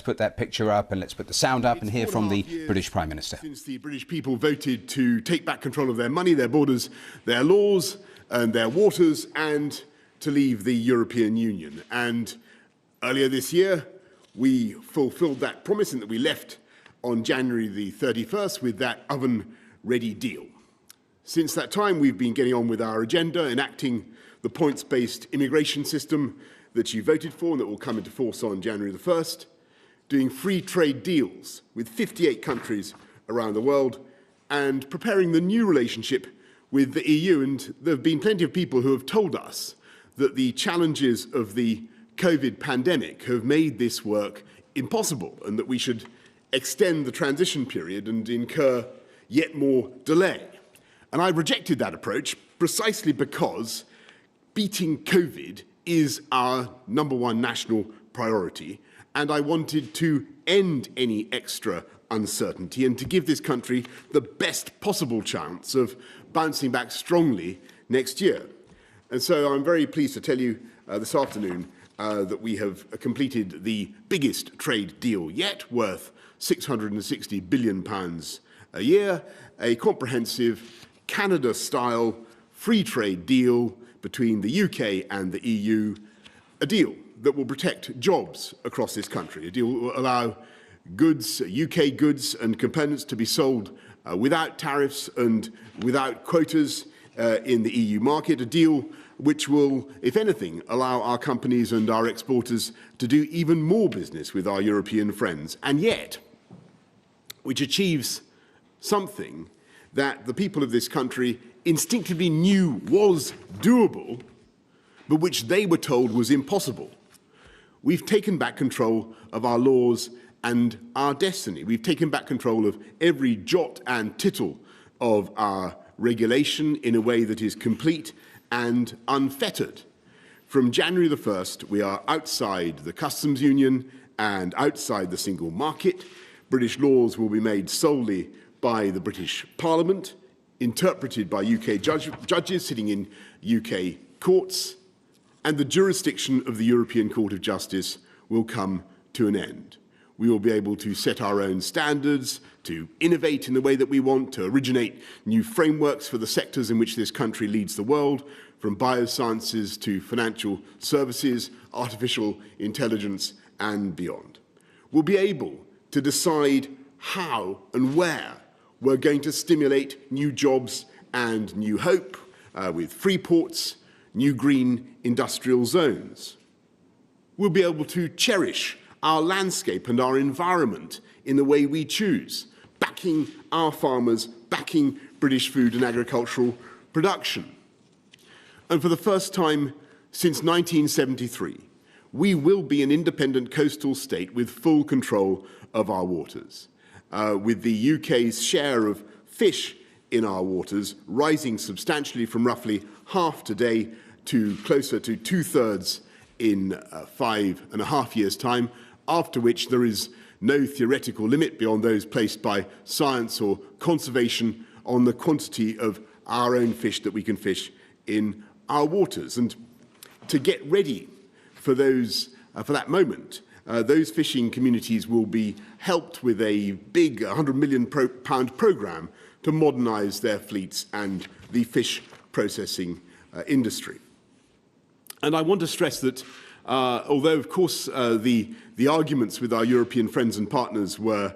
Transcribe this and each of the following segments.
put that picture up and let's put the sound up and hear from the British Prime Minister. Since the British people voted to take back control of their money, their borders, their laws and their waters, and to leave the European Union. And earlier this year, we fulfilled that promise in that we left on January the 31st with that oven-ready deal. Since that time, we've been getting on with our agenda, enacting the points-based immigration system that you voted for and that will come into force on January the 1st, doing free trade deals with 58 countries around the world, and preparing the new relationship with the EU. And there have been plenty of people who have told us that the challenges of the COVID pandemic have made this work impossible and that we should extend the transition period and incur yet more delay. And I rejected that approach precisely because beating COVID is our #1 national priority, and I wanted to end any extra uncertainty and to give this country the best possible chance of bouncing back strongly next year. And so I'm very pleased to tell you this afternoon that we have completed the biggest trade deal yet, worth £660 billion a year, a comprehensive Canada-style free trade deal between the UK and the EU, a deal that will protect jobs across this country, a deal that will allow goods, UK goods and components to be sold without tariffs and without quotas in the EU market, a deal which will, if anything, allow our companies and our exporters to do even more business with our European friends, and yet which achieves something that the people of this country instinctively knew was doable, but which they were told was impossible. We've taken back control of our laws and our destiny. We've taken back control of every jot and tittle of our regulation in a way that is complete and unfettered. From January the 1st, we are outside the customs union and outside the single market. British laws will be made solely by the British Parliament, interpreted by UK judges sitting in UK courts, and the jurisdiction of the European Court of Justice will come to an end. We will be able to set our own standards, to innovate in the way that we want, to originate new frameworks for the sectors in which this country leads the world, from biosciences to financial services, artificial intelligence, and beyond. We'll be able to decide how and where we're going to stimulate new jobs and new hope with free ports, new green industrial zones. We'll be able to cherish our landscape and our environment in the way we choose, backing our farmers, backing British food and agricultural production. And for the first time since 1973, we will be an independent coastal state with full control of our waters, with the UK's share of fish in our waters rising substantially from roughly half today to closer to 2/3 in 5.5 years' time, after which there is no theoretical limit beyond those placed by science or conservation on the quantity of our own fish that we can fish in our waters. And to get ready for that moment, those fishing communities will be helped with a big £100 million programme to modernise their fleets and the fish processing industry. And I want to stress that although, of course, the arguments with our European friends and partners were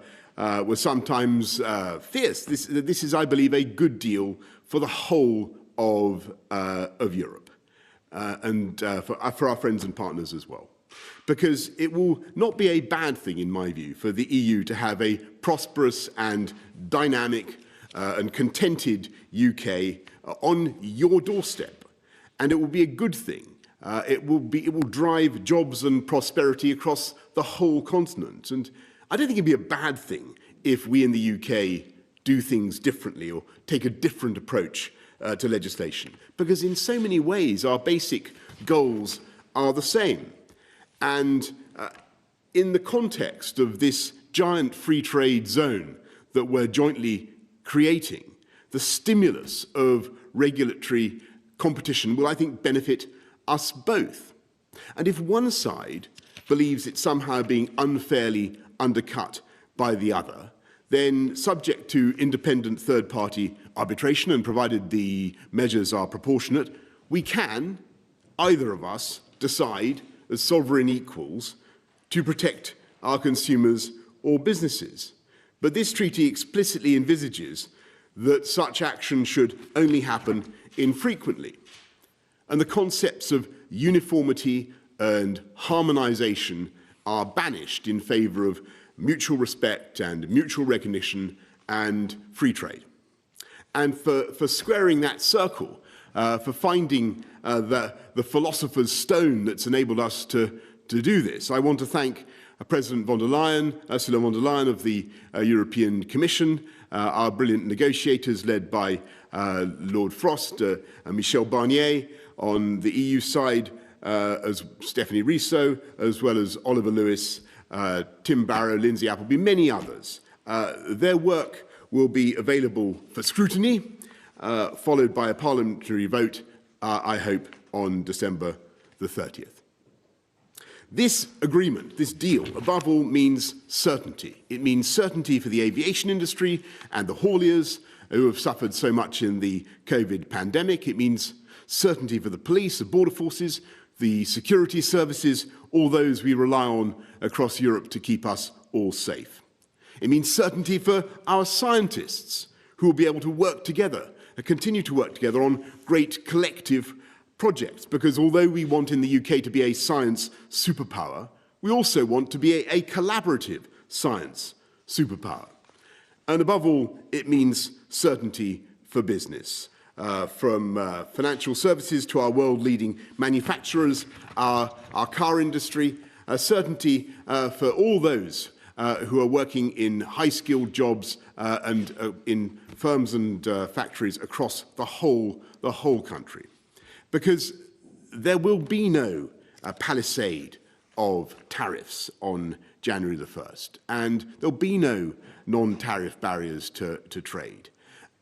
sometimes fierce, this is, I believe, a good deal for the whole of Europe and for our friends and partners as well. Because it will not be a bad thing, in my view, for the EU to have a prosperous and dynamic and contented UK on your doorstep. And it will be a good thing. It will drive jobs and prosperity across the whole continent. And I don't think it'd be a bad thing if we in the UK do things differently or take a different approach to legislation. Because in so many ways, our basic goals are the same. And in the context of this giant free trade zone that we're jointly creating, the stimulus of regulatory competition will, I think, benefit us both. And if one side believes it's somehow being unfairly undercut by the other, then subject to independent third-party arbitration and provided the measures are proportionate, we can, either of us, decide as sovereign equals to protect our consumers or businesses. But this treaty explicitly envisages that such action should only happen infrequently. And the concepts of uniformity and harmonization are banished in favor of mutual respect and mutual recognition and free trade. And for squaring that circle, for finding the philosopher's stone that's enabled us to do this, I want to thank President von der Leyen, Ursula von der Leyen of the European Commission, our brilliant negotiators led by Lord Frost and Michel Barnier on the EU side, as Stephanie Riso, as well as Oliver Lewis, Tim Barrow, Lindsay Appleby, many others. Their work will be available for scrutiny, followed by a parliamentary vote, I hope, on December the 30th. This agreement, this deal, above all, means certainty. It means certainty for the aviation industry and the hauliers who have suffered so much in the COVID pandemic. It means certainty for the police, the border forces, the security services, all those we rely on across Europe to keep us all safe. It means certainty for our scientists who will be able to work together and continue to work together on great collective projects, because although we want in the UK to be a science superpower, we also want to be a collaborative science superpower. And above all, it means certainty for business, from financial services to our world-leading manufacturers, our car industry, certainty for all those who are working in high-skilled jobs and in firms and factories across the whole country. Because there will be no palisade of tariffs on January the 1st, and there'll be no non-tariff barriers to trade.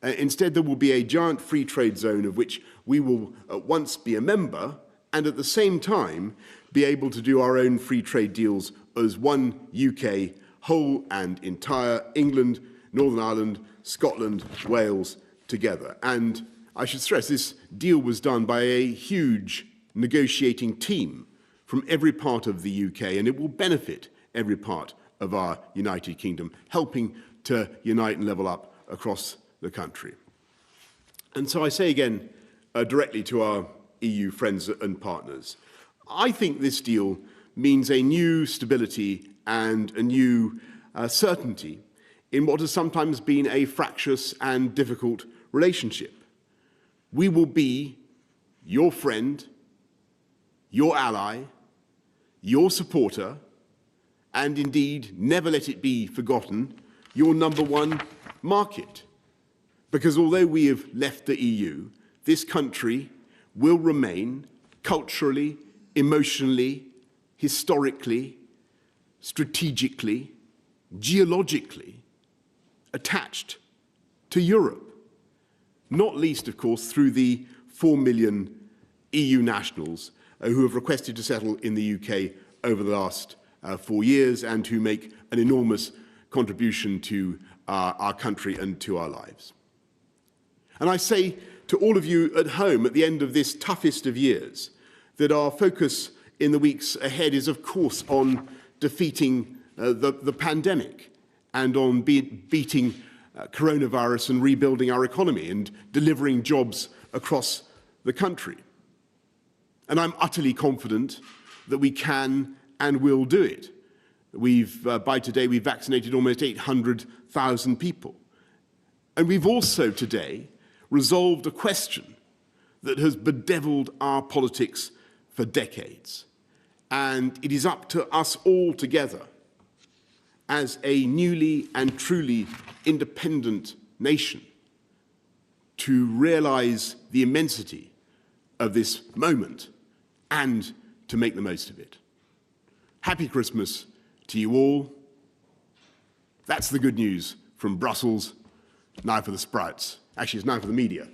Instead, there will be a giant free trade zone of which we will at once be a member and at the same time be able to do our own free trade deals as one UK, whole and entire England, Northern Ireland, Scotland, Wales together. And I should stress, this deal was done by a huge negotiating team from every part of the UK, and it will benefit every part of our United Kingdom, helping to unite and level up across the country. And so I say again, directly to our EU friends and partners, I think this deal means a new stability and a new certainty in what has sometimes been a fractious and difficult relationship. We will be your friend, your ally, your supporter, and indeed, never let it be forgotten, your number one market. Because although we have left the EU, this country will remain culturally, emotionally, historically, strategically, geologically attached to Europe. Not least, of course, through the 4 million EU nationals who have requested to settle in the UK over the last 4 years and who make an enormous contribution to our country and to our lives. And I say to all of you at home at the end of this toughest of years that our focus in the weeks ahead is, of course, on defeating the pandemic and on beating coronavirus and rebuilding our economy and delivering jobs across the country. And I'm utterly confident that we can and will do it. By today, we've vaccinated almost 800,000 people. And we've also today resolved a question that has bedeviled our politics for decades. And it is up to us all together as a newly and truly independent nation to realize the immensity of this moment and to make the most of it. Happy Christmas to you all. That's the good news from Brussels. Now for the sprouts. Actually, it's now for the media.